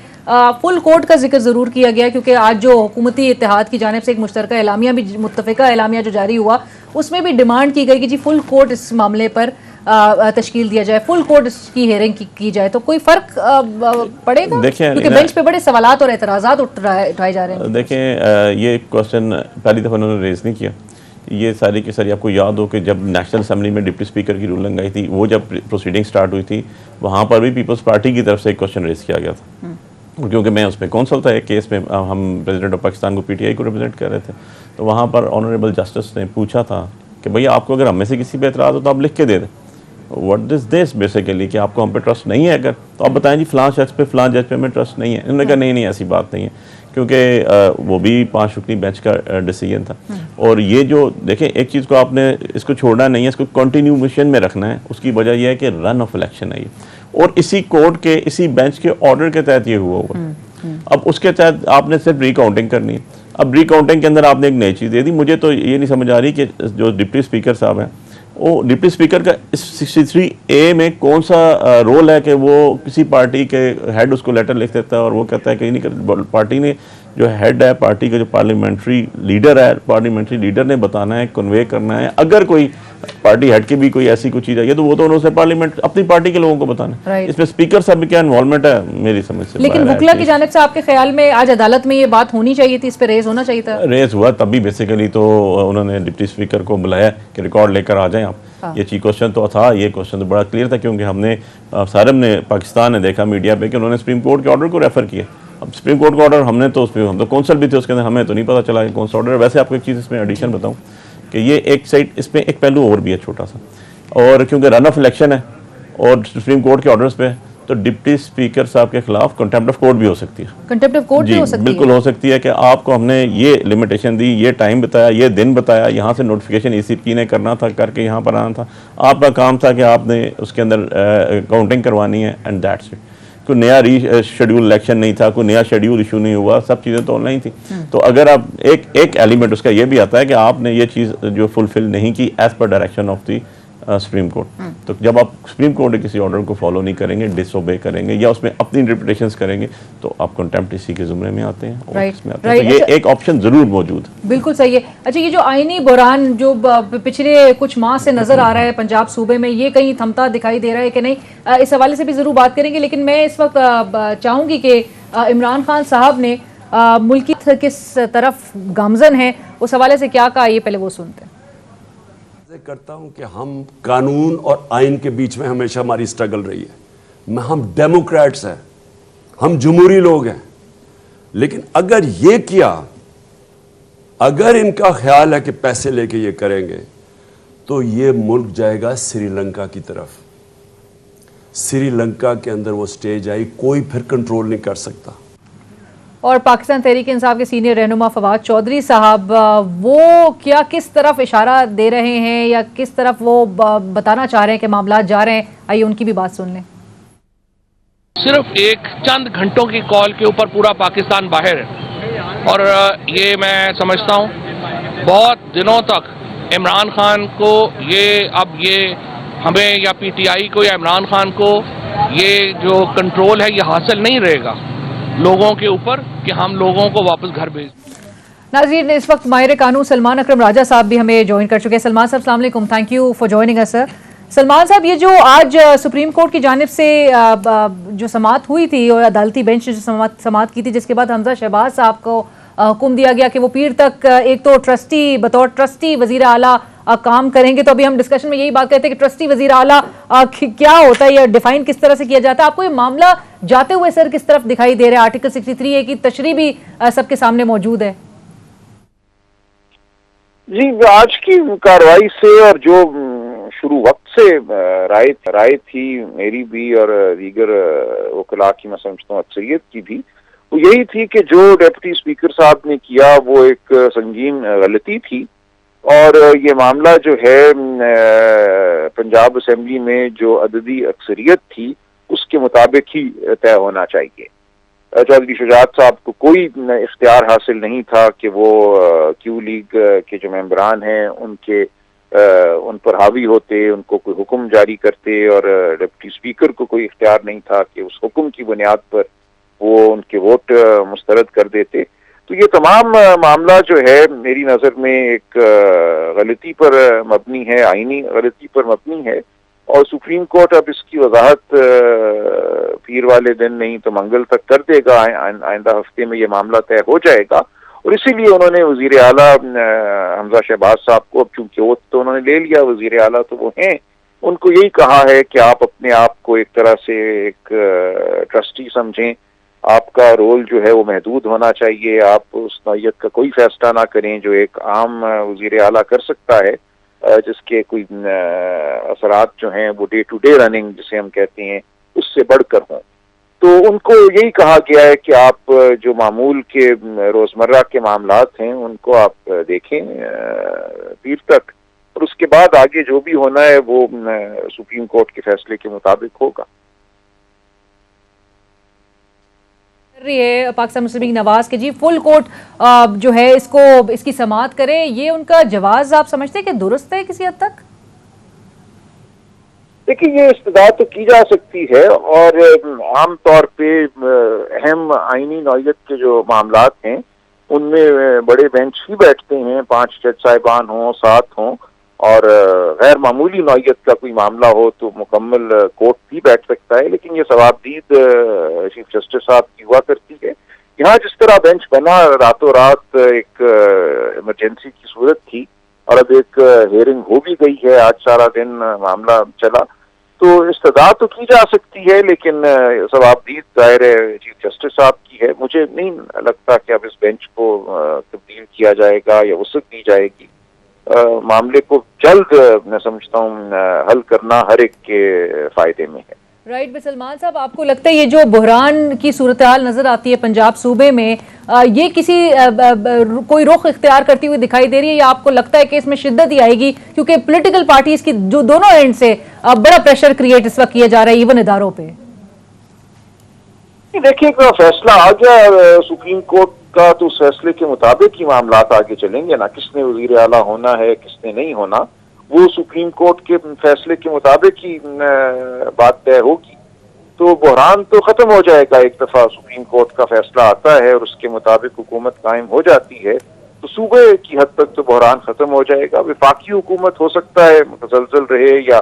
फुल कोर्ट का जिक्र जरूर किया गया, क्योंकि आज जो हुकूमती इत्तेहाद की जानिब से एक मुश्तरका एलामिया भी, मुत्तफ़िका एलामिया जो जारी हुआ, उसमें भी डिमांड की गई कि जी फुल कोर्ट इस मामले पर तश्कील दिया जाए, फुल कोर्ट की हियरिंग की जाए, तो कोई फर्क पड़ेगा? देखिए, क्योंकि बेंच पे बड़े सवालात और एतराज़ात उठाए जा रहे हैं। देखें, ये क्वेश्चन पहली दफ़ा उन्होंने रेज नहीं किया। ये सारी की सारी आपको याद हो कि जब नेशनल असेंबली में डिप्टी स्पीकर की रूलिंग आई थी, वो जब प्रोसीडिंग स्टार्ट हुई थी, वहाँ पर भी पीपल्स पार्टी की तरफ से एक क्वेश्चन रेज किया गया था, क्योंकि मैं उसमें कौंसल था। एक केस में हम प्रेसिडेंट ऑफ पाकिस्तान को पीटीआई को रिप्रेजेंट कर रहे थे, तो वहाँ पर ऑनरेबल जस्टिस ने पूछा था कि भैया आपको अगर हम में से किसी पे एतराज़ हो तो आप लिख के दे दें। व्हाट इज दिस बेसिकली, कि आपको हम पे ट्रस्ट नहीं है, अगर तो आप बताएं जी फलां शख्स पे फलां जज पे हमें ट्रस्ट नहीं है। उन्होंने कहा नहीं ऐसी बात नहीं है, क्योंकि वो भी 5 रुकनी बेंच का डिसीजन था। और ये जो देखें, एक चीज़ को आपने इसको छोड़ना नहीं है, इसको कंटिन्यूएशन में रखना है। उसकी वजह यह है कि रन ऑफ इलेक्शन है ये, और इसी कोर्ट के इसी बेंच के ऑर्डर के तहत ये हुआ। अब उसके तहत आपने सिर्फ रिकाउंटिंग करनी है। अब रिकाउंटिंग के अंदर आपने एक नई चीज़ दे दी। मुझे तो ये नहीं समझ आ रही कि जो डिप्टी स्पीकर साहब हैं, वो डिप्टी स्पीकर का इस 63A में कौन सा रोल है कि वो किसी पार्टी के हेड उसको लेटर लिख देता है और वो कहता है कि नहीं, पार्टी ने जो हेड है, पार्टी का जो पार्लियामेंट्री लीडर है, पार्लियामेंट्री लीडर ने बताना है, कन्वे करना है। अगर कोई पार्टी हेड की भी कोई ऐसी कोई चीज़ है तो वो तो उन्होंने पार्लियामेंट अपनी पार्टी के लोगों को बताना है। इसमें स्पीकर साहब भी क्या इन्वॉल्वमेंट है मेरी समझ से। लेकिन बुकला की जानिब से आपके ख्याल में आज अदालत में ये बात होनी चाहिए थी, इस पे रेज होना चाहिए था? रेज हुआ तभी बेसिकली तो उन्होंने डिप्टी स्पीकर को बुलाया कि रिकॉर्ड लेकर आ जाएं आप। ये चीज क्वेश्चन तो था, ये क्वेश्चन तो बड़ा क्लियर था, क्योंकि हमने सारे ने पाकिस्तान ने देखा मीडिया पे कि उन्होंने सुप्रीम कोर्ट के ऑर्डर को रेफर किया। अब सुप्रीम कोर्ट का ऑर्डर हमने तो उसमें, हम तो कौंसल भी थे उसके अंदर, हमें तो नहीं पता चला कि कौन सा ऑर्डर है। वैसे आपको एक चीज़ इसमें एडिशन बताऊं कि ये एक साइड, इसमें एक पहलू और भी है छोटा सा, और क्योंकि रन ऑफ इलेक्शन है और सुप्रीम कोर्ट के ऑर्डर्स पे, तो डिप्टी स्पीकर साहब के खिलाफ कंटेम्प्ट ऑफ कोर्ट भी हो सकती है। कंटेम्प्ट ऑफ कोर्ट भी हो सकती है? बिल्कुल हो सकती है कि आपको हमने ये लिमिटेशन दी, ये टाइम बताया, ये दिन बताया, यहाँ से नोटिफिकेशन ईसीपी ने करना था, करके यहाँ पर आना था, आपका काम था कि आपने उसके अंदर काउंटिंग करवानी है, एंड दैट्स इट। कोई नया शेड्यूल इलेक्शन नहीं था, कोई नया शेड्यूल इशू नहीं हुआ, सब चीज़ें तो ऑनलाइन थी। तो अगर आप एक एलिमेंट उसका ये भी आता है कि आपने ये चीज़ जो फुलफिल नहीं की as per direction of the Supreme Court, तो जब आप सुप्रीम कोर्ट के किसी ऑर्डर को फॉलो नहीं करेंगे, डिसओबे करेंगे या उसमें अपनी इंटरप्रिटेशंस करेंगे, तो आप कंटेम्प्ट इसी के जुमरे में आते हैं। तो ये एक ऑप्शन जरूर मौजूद है। बिल्कुल सही है। अच्छा, ये जो आईनी बहरान जो पिछले कुछ माह से नजर आ रहा है पंजाब सूबे में, ये कहीं थमता दिखाई दे रहा है कि नहीं, इस हवाले से भी जरूर बात करेंगे। लेकिन मैं इस वक्त चाहूंगी कि इमरान खान साहब ने मुल्क की किस तरफ गामजन है, उस हवाले से क्या कहा, ये पहले वो सुनते हैं। करता हूं कि हम कानून और आइन के बीच में हमेशा हमारी स्ट्रगल रही है। हम डेमोक्रेट्स हैं, हम जमहूरी लोग हैं, लेकिन अगर ये किया, अगर इनका ख्याल है कि पैसे लेके ये करेंगे, तो ये मुल्क जाएगा श्रीलंका की तरफ। श्रीलंका के अंदर वो स्टेज आई, कोई फिर कंट्रोल नहीं कर सकता। और पाकिस्तान तहरीक इंसाफ के सीनियर रहनुमा फवाद चौधरी साहब, वो क्या किस तरफ इशारा दे रहे हैं या किस तरफ वो बताना चाह रहे हैं कि मामला जा रहे हैं, आइए उनकी भी बात सुन लें। सिर्फ एक चंद घंटों की कॉल के ऊपर पूरा पाकिस्तान बाहर है, और ये मैं समझता हूँ बहुत दिनों तक इमरान खान को ये हमें या पीटीआई को या इमरान खान को ये जो कंट्रोल है ये हासिल नहीं रहेगा लोगों के ऊपर कि हम लोगों को वापस घर भेज। नाज़रीन, इस वक्त माहिर कानून सलमान अकरम राजा साहब भी हमें ज्वाइन कर चुके हैं। सलमान साहब, अस्सलाम वालेकुम, thank you for joining us sir. Salman साहब, ये जो आज सुप्रीम कोर्ट की जानिब से जो समाअत हुई थी और अदालती बेंच ने जो समाअत की थी, जिसके बाद हमजा शहबाज साहब को हुक्म दिया गया कि वो पीर तक एक तो ट्रस्टी, बतौर ट्रस्टी वजीर आला काम करेंगे। तो अभी हम डिस्कशन में यही बात करते हैं कि ट्रस्टी वजीर आला क्या होता है, या डिफाइन किस तरह से किया जाता है। आपको ये मामला जाते हुए सर किस तरफ दिखाई दे रहा है? आर्टिकल 63A की तशरीह भी सबके सामने मौजूद है। जी, आज की कार्रवाई से और जो शुरू वक्त से राय थी मेरी भी और दीगर वकला की, मैं समझता हूँ अक्सरियत की भी, वो यही थी कि जो डिप्टी स्पीकर साहब ने किया वो एक संगीन गलती थी, और ये मामला जो है पंजाब असेंबली में जो अददी अक्सरियत थी उसके मुताबिक ही तय होना चाहिए। चौधरी शुजात साहब को कोई इख्तियार हासिल नहीं था कि वो क्यू लीग के जो मेंबरान हैं उन पर हावी होते, उनको कोई हुक्म जारी करते, और डिप्टी स्पीकर को कोई इख्तियार नहीं था कि उस हुक्म की बुनियाद पर वो उनके वोट मुस्तरद कर देते। तो ये तमाम मामला जो है मेरी नज़र में एक गलती पर मबनी है, आईनी गलती पर मबनी है, और सुप्रीम कोर्ट अब इसकी वजाहत पीर वाले दिन नहीं तो मंगल तक कर देगा, आइंदा हफ्ते में ये मामला तय हो जाएगा। और इसीलिए उन्होंने वजीर आला हमजा शहबाज साहब को, अब चूंकि ओथ तो उन्होंने ले लिया, वजीर आला तो वो हैं, उनको यही कहा है कि आप अपने आप को एक तरह से एक ट्रस्टी समझें, आपका रोल जो है वो महदूद होना चाहिए, आप उस नौयत का कोई फैसला ना करें जो एक आम वजीर आला कर सकता है, जिसके कोई असरात जो हैं वो डे टू डे रनिंग जिसे हम कहते हैं उससे बढ़कर हों। तो उनको यही कहा गया है कि आप जो मामूल के रोजमर्रा के मामलात हैं उनको आप देखें पीर तक, और उसके बाद आगे जो भी होना है वो सुप्रीम कोर्ट के फैसले के मुताबिक होगा। रही है पाकिस्तान मुस्लिम लीग नवाज के जी फुल कोर्ट जो है इसकी समाअत करे, ये उनका जवाब आप समझते हैं कि दुरुस्त है किसी हद तक? देखिए, ये इस्तदा तो की जा सकती है और आम तौर पे अहम आईनी नौयत के जो मामलात हैं उनमें बड़े बेंच ही बैठते हैं, 5 जज साहिबान हों, 7 हों, और गैर मामूली नौयत का कोई मामला हो तो मुकम्मल कोर्ट भी बैठ सकता है। लेकिन ये सवाबदीद चीफ जस्टिस साहब की हुआ करती है। यहाँ जिस तरह बेंच बना, रातों रात एक इमरजेंसी की सूरत थी और अब एक हेयरिंग हो भी गई है, आज सारा दिन मामला चला, तो इस्तदा तो की जा सकती है, लेकिन सवाबदीद जाहिर है चीफ जस्टिस साहब की है। मुझे नहीं लगता कि अब इस बेंच को तब्दील किया जाएगा या वसअत दी जाएगी। मामले को जल्द मैं समझता हूँ हल करना हर एक के फायदे में है। राइट भाई सलमान साहब, आपको लगता है ये जो बहरान की सूरत हाल नजर आती है पंजाब सूबे में, ये किसी कोई रुख इख्तियार करती हुई दिखाई दे रही है, या आपको लगता है कि इसमें शिद्दत ही आएगी क्योंकि पॉलिटिकल पार्टीज की जो दोनों एंड से बड़ा प्रेशर क्रिएट इस वक्त किया जा रहा है इवन इदारों पे? देखिए, फैसला आ गया सुप्रीम कोर्ट का तो उस फैसले के मुताबिक ही मामला आगे चलेंगे ना। किसने वजीर आला होना है, किसने नहीं होना, वो सुप्रीम कोर्ट के फैसले के मुताबिक ही बात तय होगी। तो बहरान तो खत्म हो जाएगा एक दफा सुप्रीम कोर्ट का फैसला आता है और उसके मुताबिक हुकूमत कायम हो जाती है, तो सूबे की हद तक तो बहरान खत्म हो जाएगा। वफाकी हुकूमत हो सकता है मुतसलसल रहे या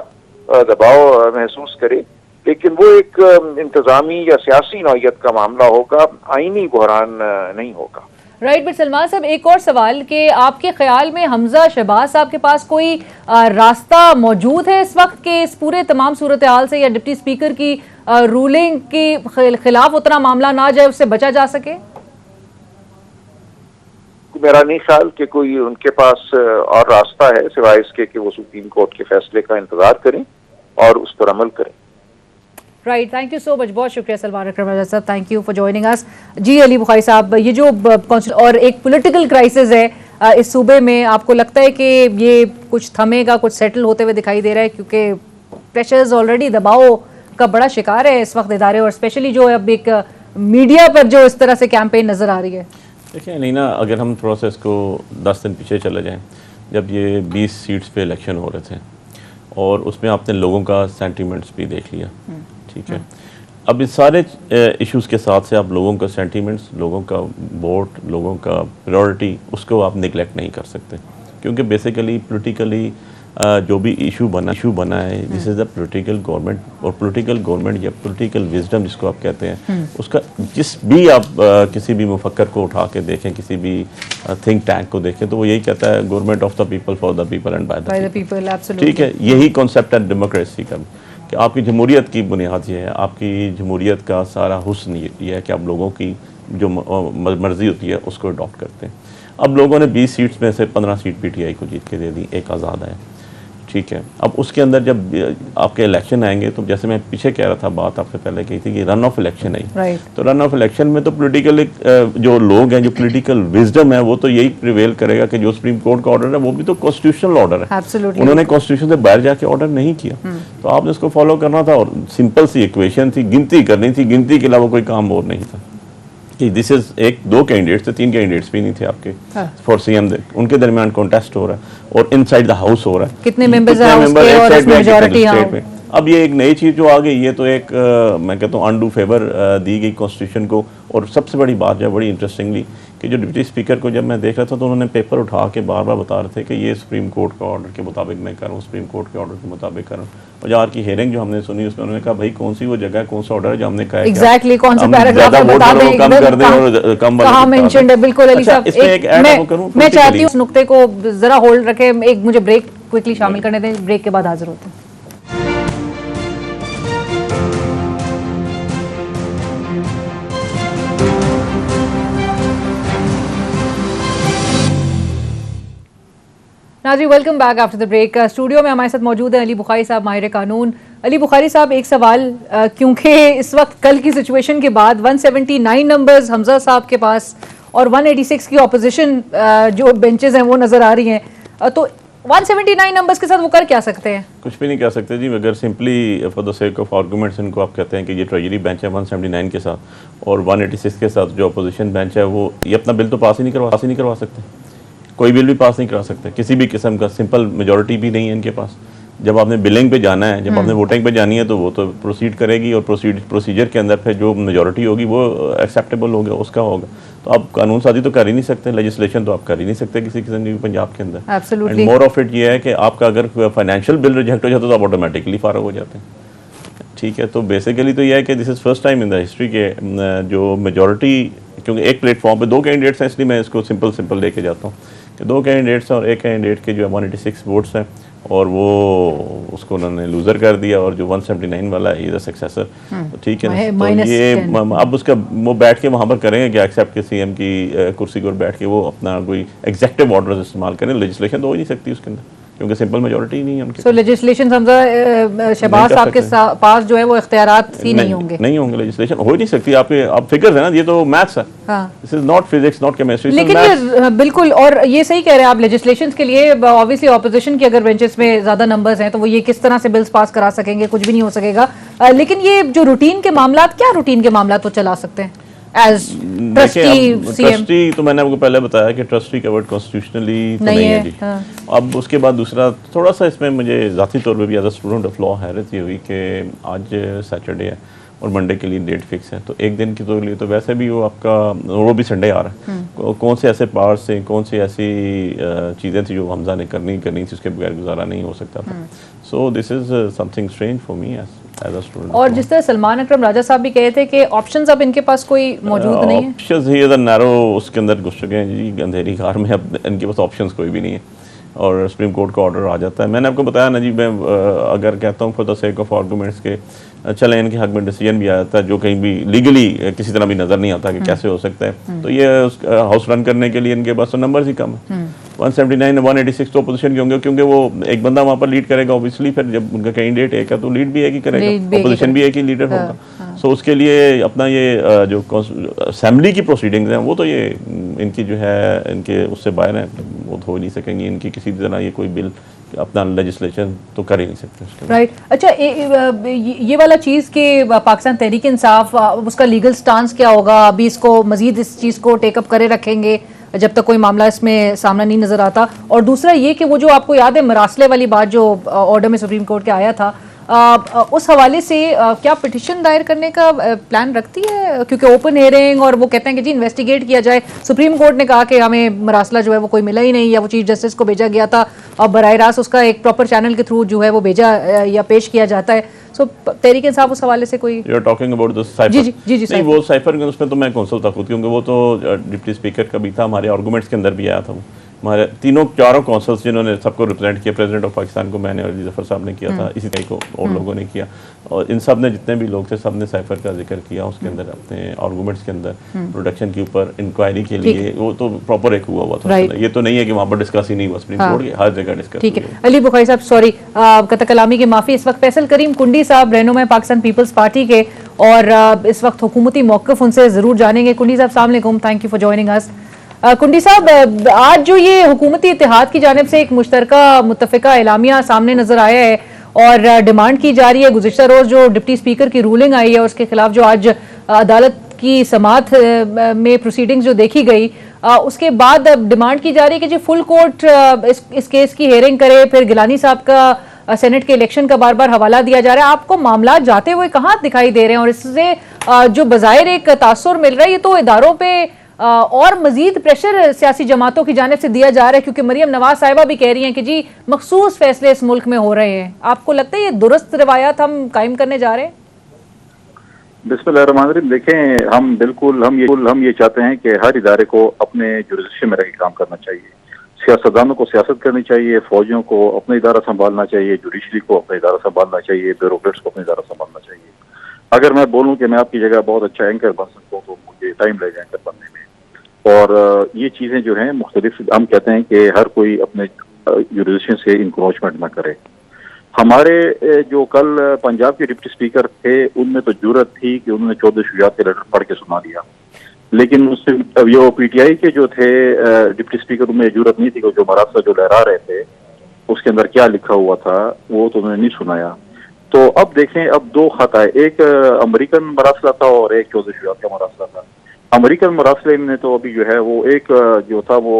दबाव महसूस करे, लेकिन वो एक इंतजामी या सियासी नौयत का मामला होगा, आईनी बहरान नहीं होगा। राइट बट सलमान साहब, एक और सवाल कि आपके ख्याल में हमजा शहबाज साहब के पास कोई रास्ता मौजूद है इस वक्त के इस पूरे तमाम सूरत हाल से, या डिप्टी स्पीकर की रूलिंग के खिलाफ उतना मामला ना जाए, उससे बचा जा सके? मेरा नहीं ख्याल कि कोई उनके पास और रास्ता है सिवाय इसके कि वो सुप्रीम कोर्ट के फैसले का इंतजार करें और उस पर अमल करें। Right, thank you so much, बहुत शुक्रिया सलमान अकरम रजा साहब, thank you for joining us. जी अली बुखारी साहब, ये जो और एक पॉलिटिकल क्राइसिस है इस सूबे में, आपको लगता है कि ये कुछ थमेगा, कुछ सेटल होते हुए दिखाई दे रहा है? क्योंकि प्रेशर्स ऑलरेडी दबाव का बड़ा शिकार है इस वक्त इदारे, और स्पेशली जो अब एक मीडिया पर जो इस तरह से कैंपेन नजर आ रही है। देखिए नीना, अगर हम थोड़ा सा इसको 10 दिन पीछे चले जाएं, जब ये 20 सीट्स पे इलेक्शन हो रहे थे और उसमें आपने लोगों का सेंटीमेंट्स भी देख लिया, ठीक है। अब इस सारे इश्यूज़ के साथ से आप लोगों का सेंटीमेंट्स, लोगों का वोट, लोगों का प्रायोरिटी, उसको आप निगलेक्ट नहीं कर सकते, क्योंकि बेसिकली पॉलिटिकली जो भी इशू बना है, this is the political government, और पॉलिटिकल गवर्नमेंट या पॉलिटिकल विजडम जिसको आप कहते हैं, उसका जिस भी आप किसी भी मुफक्कर को उठा के देखें, किसी भी थिंक टैंक को देखें, तो वो यही कहता है government of the people, for the people and by the people. Absolutely, ठीक है, यही कॉन्सेप्ट है डेमोक्रेसी का, कि आपकी जमहूरियत की बुनियाद ये है, आपकी जमहूरियत का सारा हुस्न ये है कि आप लोगों की जो मर्जी होती है उसको अडॉप्ट करते हैं। अब लोगों ने 20 सीट्स में से 15 सीट पीटीआई को जीत के दे दी, एक आज़ाद है, ठीक है। अब उसके अंदर जब आपके इलेक्शन आएंगे, तो जैसे मैं पीछे कह रहा था, बात आपसे पहले कही थी कि रन ऑफ इलेक्शन आई, तो रन ऑफ इलेक्शन में तो पॉलिटिकल जो लोग हैं, जो पॉलिटिकल विजडम है, वो तो यही प्रिवेल करेगा कि जो सुप्रीम कोर्ट का ऑर्डर है वो भी तो कॉन्स्टिट्यूशनल ऑर्डर है, उन्होंने कॉन्स्टिट्यूशन से बाहर जाके ऑर्डर नहीं किया, तो आपने उसको फॉलो करना था, और सिंपल सी इक्वेशन थी, गिनती करनी थी, गिनती के अलावा कोई काम और नहीं था। कि दिस इज 1-2 कैंडिडेट्स थे, 3 कैंडिडेट्स भी नहीं थे आपके फॉर सीएम, उनके दरमियान कॉन्टेस्ट हो रहा है और इनसाइड द हाउस हो रहा है, कितने मेंबर्स हैं उसके और इसमें मेजॉरिटी। अब ये एक नई चीज जो आ गई, ये तो एक मैं कहता हूँ अनडू फेवर दी गई कॉन्स्टिट्यूशन को। और सबसे बड़ी बात जो बड़ी इंटरेस्टिंगली कि कि जो डिप्टी स्पीकर को जब मैं देख रहा था तो उन्होंने पेपर उठा के बार बार बता रहे थे कि ये सुप्रीम कोर्ट का ऑर्डर के मुताबिक मैं कर रहा हूँ, सुप्रीम कोर्ट के ऑर्डर के मुताबिक कर रहा हूँ। और जो आज की हेयरिंग जो हमने सुनी उसमें उन्होंने कहा भाई कौन सी वो जगह है, कौन सा ऑर्डर है जो हमने कहा एग्जैक्टली कौन सा पैराग्राफ है बता दें, कम कर दें और कम कहाँ मेंशन्ड है। बिल्कुल अली साहब, मैं चाहती हूँ इस नुक्ते को जरा होल्ड रखें, एक मुझे ब्रेक क्विकली शामिल करने दें, ब्रेक के बाद हाजिर होते हैं। नाज़रीन welcome back after the break. Studio में हमारे साथ मौजूद है अली बुखारी साहब, माहिर कानून। अली बुखारी साहब, एक सवाल, क्योंकि इस वक्त कल की सिचुएशन के बाद 179 नंबर्स हमजा साहब के पास और 186 की ऑपोजिशन जो बेंचेस हैं वो नज़र आ रही हैं, तो 179 नंबर्स के साथ वो कर क्या सकते हैं? कुछ भी नहीं कर सकते जी, अगर simply for the sake of arguments इनको आप कहते हैं कि ये ट्रेजरी बेंच है 179 के साथ और 186 के साथ जो अपोजिशन बेंच है वो ये अपना बिल तो पास ही नहीं करवा सकते, कोई बिल भी पास नहीं करा सकते किसी भी किस्म का, सिंपल मेजॉरिटी भी नहीं है इनके पास। जब आपने बिलिंग पे जाना है, जब आपने वोटिंग पे जानी है तो वो तो प्रोसीड करेगी और प्रोसीजर के अंदर फिर जो मेजॉरिटी होगी वो एक्सेप्टेबल होगा, उसका होगा। तो आप कानून साजी तो कर ही नहीं सकते, लेजिस्लेशन तो आप कर ही नहीं सकते किसी किस्म की पंजाब के अंदर। एब्सोल्युटली। मोर ऑफ इट ये है कि आपका अगर फाइनेंशियल बिल रिजेक्ट हो जाता है तो आप ऑटोमेटिकली फारग हो जाते हैं, ठीक है। तो बेसिकली तो यह है कि this is first time in the history के जो मेजॉरिटी, क्योंकि एक प्लेटफॉर्म पे दो कैंडिडेट्स हैं इसलिए मैं इसको सिंपल लेके जाता हूँ कि दो कैंडिडेट्स हैं और एक कैंडिडेट के जो 186 वोट्स हैं और वो उसको उन्होंने लूज़र कर दिया और जो 179 वाला है इज अ सक्सेसर, तो ठीक है ना। तो ये अब उसका वो बैठ के वहाँ पर करेंगे क्या, एक्सेप्ट के सीएम की कुर्सी पर बैठ के वो अपना कोई एग्जेक्टिव ऑर्डर इस्तेमाल करें, लेजिस्लेशन तो हो ही नहीं सकती उसके अंदर क्योंकि सिंपल मेजॉरिटी नहीं है उनके। सो लेजिस्लेशन समझा शहबाज साहब के पास जो है वो इख्तियारात ही नहीं होंगे, लेजिस्लेशन हो ही नहीं सकती। आप फिगर्स है ना, ये तो मैथ्स है, this is not physics, not chemistry. लेकिन ये बिल्कुल, और ये सही कह रहे हैं आप, लेजिस्लेशन के लिए ऑब्वियसली ऑपोजिशन की अगर बेंचेस में ज्यादा नंबर्स हैं तो वो ये किस तरह से बिल्स पास करा सकेंगे, कुछ भी नहीं हो सकेगा। लेकिन ये जो रूटीन के मामला, क्या रूटीन के मामला वो चला सकते हैं एज ट्रस्टी? तो मैंने आपको पहले बताया कि ट्रस्टी कवर्ड कॉन्स्टिट्यूशनली तो नहीं है जी। अब उसके बाद दूसरा थोड़ा सा इसमें मुझे ज़ाती तौर पे भी as a student of law हैरत ये हुई कि आज सैटरडे है और मंडे के लिए डेट फिक्स है, तो एक दिन के तो लिए तो वैसे भी वो आपका वो भी संडे आ रहा है, कौन से ऐसे पार्ट्स से कौन सी ऐसी चीज़ें थी जो हमजा ने करनी थी उसके बगैर गुजारा नहीं हो सकता था। So this is something strange for me as a student. और जिस तरह सलमान अकरम राजा साहब भी कहे थे कि ऑप्शंस अब इनके पास कोई मौजूद नहीं है, ऑप्शंस ही इधर नैरो उसके अंदर घुस चुके हैं जी, अंधेरी कार में अब इनके पास ऑप्शंस कोई भी नहीं है और सुप्रीम कोर्ट का ऑर्डर आ जाता है। मैंने आपको बताया ना जी, मैं अगर कहता हूँ for the sake of arguments के चले इनके हक में डिसीजन भी आ जाता है जो कहीं भी लीगली किसी तरह भी नज़र नहीं आता कि कैसे हो सकता है, तो ये हाउस रन करने के लिए इनके पास तो नंबर्स ही कम है। 179 186 तो अपोजिशन के होंगे क्योंकि वो एक बंदा वहाँ पर लीड करेगा ऑब्वियसली, फिर जब उनका कैंडिडेट एक है तो लीड भी एक ही करेगा, अपोजिशन भी एक ही लीडर होगा। सो उसके लिए अपना ये जो असेंबली की प्रोसीडिंग्स हैं वो तो ये इनकी जो है इनके उससे बाहर हैं, वो तो हो नहीं सकेंगी इनकी किसी तरह, ये कोई बिल अपना लेजिस्लेशन तो कर ही नहीं सकते। राइट। अच्छा, ये वाला चीज़ कि पाकिस्तान तहरीक इंसाफ उसका लीगल स्टांस क्या होगा, अभी इसको मजीद इस चीज़ को टेकअप करे रखेंगे जब तक कोई मामला इसमें सामने नहीं नजर आता? और दूसरा ये कि वो जो आपको याद है मरासले वाली बात जो ऑर्डर में सुप्रीम कोर्ट के आया था, उस हवाले से क्या पिटिशन दायर करने का प्लान रखती है? क्योंकि ओपन हेयरिंग और वो कहते हैं कि जी इन्वेस्टिगेट किया जाए। सुप्रीम कोर्ट ने कहा कि हमें मरासला जो है वो कोई मिला ही नहीं, या वो चीफ जस्टिस को भेजा गया था और बराह रास्त उसका एक प्रॉपर चैनल के थ्रू जो है वो भेजा या पेश किया जाता है। सो तहरीक इंसाफ उस हवाले से कोई, you are talking about the cipher? जी नहीं, वो साइफर के उसमें तो मैं कौंसल था खुद, क्योंकि वो तो डिप्टी स्पीकर का भी था, हमारे आर्गूमेंट्स के अंदर भी आया था वो। हमारे चारों कौंसल्स जिन्होंने सबको रिप्रेजेंट किया, प्रेसिडेंट ऑफ पाकिस्तान को मैंने और जफर साहब ने किया था, इसी तरह को और लोगों ने किया, और इन सब ने जितने भी लोग थे सब ने साइफर का जिक्र किया उसके अंदर अपने आर्गूमेंट्स के अंदर प्रोडक्शन के ऊपर इंक्वायरी के लिए। वो तो प्रॉपर एक हुआ था, ये तो नहीं है कि वहाँ पर डिस्कस ही नहीं हुआ, सुप्रीम कोर्ट की हर जगह डिस्कस। ठीक है अली बुखारी साहब, सॉरी कतई कलामी की माफ़ी। इस वक्त फैसल करीम कुंडी साहब रहनुमा पाकिस्तान पीपल्स पार्टी के, और इस वक्त हुकूमती मौक़िफ़ उनसे ज़रूर जानेंगे। कुंडी साहब अस्सलाम वालेकुम, थैंक यू फॉर जॉइनिंग अस। कुंडी साहब, आज जो ये हुकूमती इत्तेहाद की जानिब से एक मुश्तरका मुत्तफ़िका एलामिया सामने नजर आया है और डिमांड की जा रही है, गुज़िश्ता रोज़ जो डिप्टी स्पीकर की रूलिंग आई है उसके खिलाफ जो आज अदालत की समाअत में प्रोसीडिंग्स जो देखी गई, उसके बाद अब डिमांड की जा रही है कि जो फुल कोर्ट इस केस की हेयरिंग करे, फिर गिलानी साहब का सेनेट के इलेक्शन का बार बार हवाला दिया जा रहा है। आपको मामला जाते हुए कहाँ दिखाई दे रहे हैं? और इससे जो बज़ाहिर एक तासुर मिल रहा है, ये तो इदारों पे और मजीद प्रेशर सियासी जमातों की जानिब से दिया जा रहा है, क्योंकि मरियम नवाज साहिबा भी कह रही हैं कि जी मखसूस फैसले इस मुल्क में हो रहे हैं। आपको लगता है ये दुरुस्त रवायात हम कायम करने जा रहे हैं? बिस्मिल्लाहिर्रहमानिर्रहीम। देखें, हम ये चाहते हैं कि हर इदारे को अपने जुरिस्डिक्शन में रह के काम करना चाहिए। सियासतदानों को सियासत करनी चाहिए, फौजियों को अपना इदारा संभालना चाहिए, जुडिशरी को अपना इदारा संभालना चाहिए, ब्यूरोक्रेट्स को अपना इदारा संभालना चाहिए। अगर मैं बोलूं कि मैं आपकी जगह बहुत अच्छा एंकर बन सकता हूँ तो मुझे टाइम लगेगा एंकर बनने में। और ये चीज़ें जो हैं मुख्तलिफ, हम कहते हैं कि हर कोई अपने जुरिस्डिक्शन से इंक्रोचमेंट ना करे। हमारे जो कल पंजाब के डिप्टी स्पीकर थे, उनमें तो जरूरत थी कि उन्होंने चौधरी शुजात के लेटर पढ़ के सुना दिया, लेकिन उससे अब ये पीटीआई के जो थे डिप्टी स्पीकर, उनमें जरूरत नहीं थी कि जो मरासला जो लहरा रहे थे उसके अंदर क्या लिखा हुआ था वो तो उन्होंने नहीं सुनाया। तो अब देखें, अब दो खत आए, एक अमेरिकन मरासला था और एक चौधरी शुजात का मरासला था। अमेरिकन मरासले में तो अभी जो है वो एक जो था वो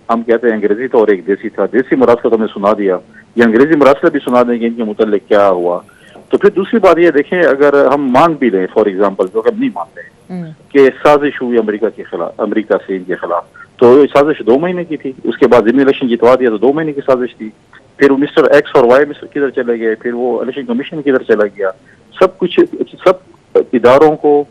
हम कहते हैं अंग्रेजी था और एक देसी था। देसी मरासला तो हमने सुना दिया, ये अंग्रेजी मरासला भी सुना देंगे इनके मुतल्लिक क्या हुआ। तो फिर दूसरी बात ये देखें, अगर हम मान भी लें फॉर एग्जाम्पल, जो अगर नहीं मानते हैं कि साजिश हुई अमेरिका के खिलाफ, अमेरिका से इनके खिलाफ, तो ये साजिश 2 महीने की थी। उसके बाद जिन इलेक्शन जितवा दिया तो 2 महीने की साजिश थी। फिर वो मिस्टर एक्स और वाई किधर चले गए, फिर वो इलेक्शन कमीशन किधर चला गया। सब कुछ, सब इदारों को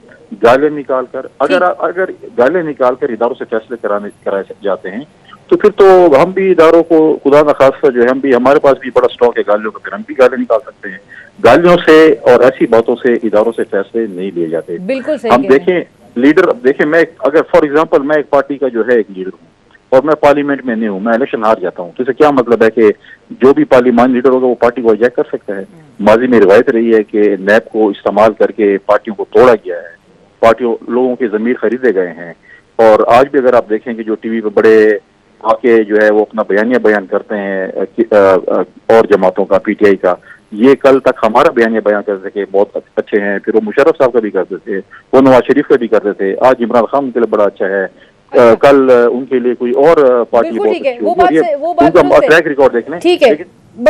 गाले निकाल कर, अगर गाले निकाल कर इदारों से फैसले कराए जाते हैं तो फिर तो हम भी इदारों को खुदा न खास्ता जो है, हम भी, हमारे पास भी बड़ा स्टॉक है गालियों का, फिर हम भी गाले निकाल सकते हैं। गालियों से और ऐसी बातों से इदारों से फैसले नहीं लिए जाते। बिल्कुल सही। हम देखें लीडर, देखें मैं अगर फॉर एग्जांपल मैं एक पार्टी का जो है एक लीडर हूँ और मैं पार्लियामेंट में नहीं हूँ, मैं इलेक्शन हार जाता हूँ, तो इससे क्या मतलब है कि जो भी पार्लियामेंट लीडर होगा वो पार्टी को हाईजैक कर सकता है। माजी में रिवायत रही है कि नैब को इस्तेमाल करके पार्टियों को तोड़ा गया है, पार्टियों लोगों के जमीर खरीदे गए हैं। और आज भी अगर आप देखें कि जो टीवी पे बड़े आके जो है वो अपना बयानिया बयान करते हैं और जमातों का, पीटीआई का, ये कल तक हमारा बयानिया बयान करते थे कि बहुत अच्छे हैं, फिर वो मुशर्रफ साहब का भी करते थे, वो नवाज शरीफ का भी करते थे, आज इमरान खान उनके लिए बड़ा अच्छा है, कल उनके लिए कोई और पार्टी उनका ट्रैक रिकॉर्ड देख लें। ठीक है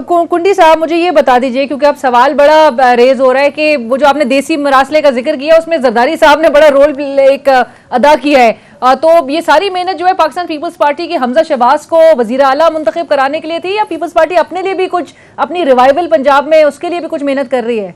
कुंडी साहब, मुझे ये बता दीजिए, क्योंकि अब सवाल बड़ा रेज हो रहा है कि वो जो आपने देसी मरासले का जिक्र किया उसमें जरदारी साहब ने बड़ा रोल एक अदा किया है, तो ये सारी मेहनत जो है पाकिस्तान पीपल्स पार्टी की हमजा शहबाज को वजीर आला मुंतखब कराने के लिए थी, या पीपल्स पार्टी अपने लिए भी कुछ, अपनी रिवाइवल पंजाब में उसके लिए भी कुछ मेहनत कर रही है?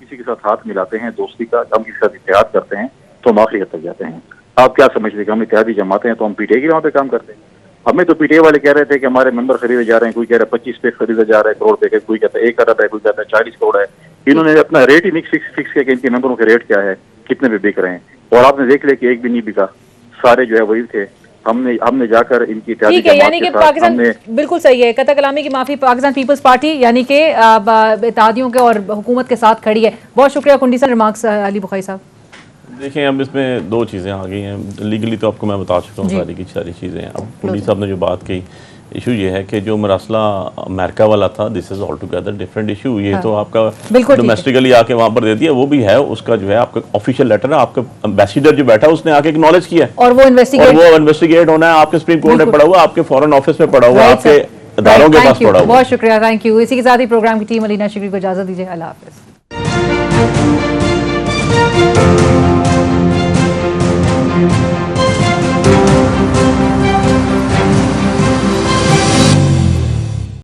किसी के साथ हाथ मिलाते हैं दोस्ती का, हम किसी के साथ इत्तेहाद करते हैं तो हम आखिरी तक जाते हैं। आप क्या समझते हैं कि हम इत्तेहादी जमाते हैं तो हम पीटीआई के वहाँ पे काम करते हैं? हमें तो पीटीआई वाले कह रहे थे कि हमारे मेंबर खरीदे जा रहे हैं, कोई कह रहा है 25 पे खरीदा जा रहा है करोड़ पे, कोई कहता है 1 अरब है, कोई कहता है 40 करोड़ है। इन्होंने अपना रेट ही नहीं फिक्स किया कि इनके मेंबरों के रेट क्या है, कितने पे बिक रहे हैं, और आपने देख लिया कि एक भी नहीं बिका, सारे जो है वही थे। हमने जाकर इनकी ठीक है, यानी कि पाकिस्तान, बिल्कुल सही है, कतई कलामी की माफी, पाकिस्तान पीपल्स पार्टी यानी कि इत्तेहादियों के और हुकूमत के साथ खड़ी है। बहुत शुक्रिया कुंडी साहब, रिमार्क्स अली बुखारी साहब। देखिए, अब इसमें 2 चीज़ें आ गई हैं। लीगली तो आपको मैं बता चुका हूँ सारी की सारी चीज़ें। अब कुंडी साहब ने जो बात कही, इशू ये है कि जो मरासला अमेरिका वाला था, this is all together different issue. ये तो आपका डोमेस्टिकली आके वहाँ पर दे दिया, वो भी है, उसका जो है आपका ऑफिशियल लेटर है, आपका एम्बेसडर जो बैठा है उसने आके एक्नॉलेज किया और वो इन्वेस्टिगेट होना है। आपके सुप्रीम कोर्ट में पड़ा हुआ, आपके फॉरेन ऑफिस में पड़ा हुआ, आपके अदारों के पास पड़ा हुआ। बहुत शुक्रिया, थैंक यू। इसी के साथ ही प्रोग्राम की टीम अलीना शिकरी को इजाजत दीजिए। अल्लाह हाफिज।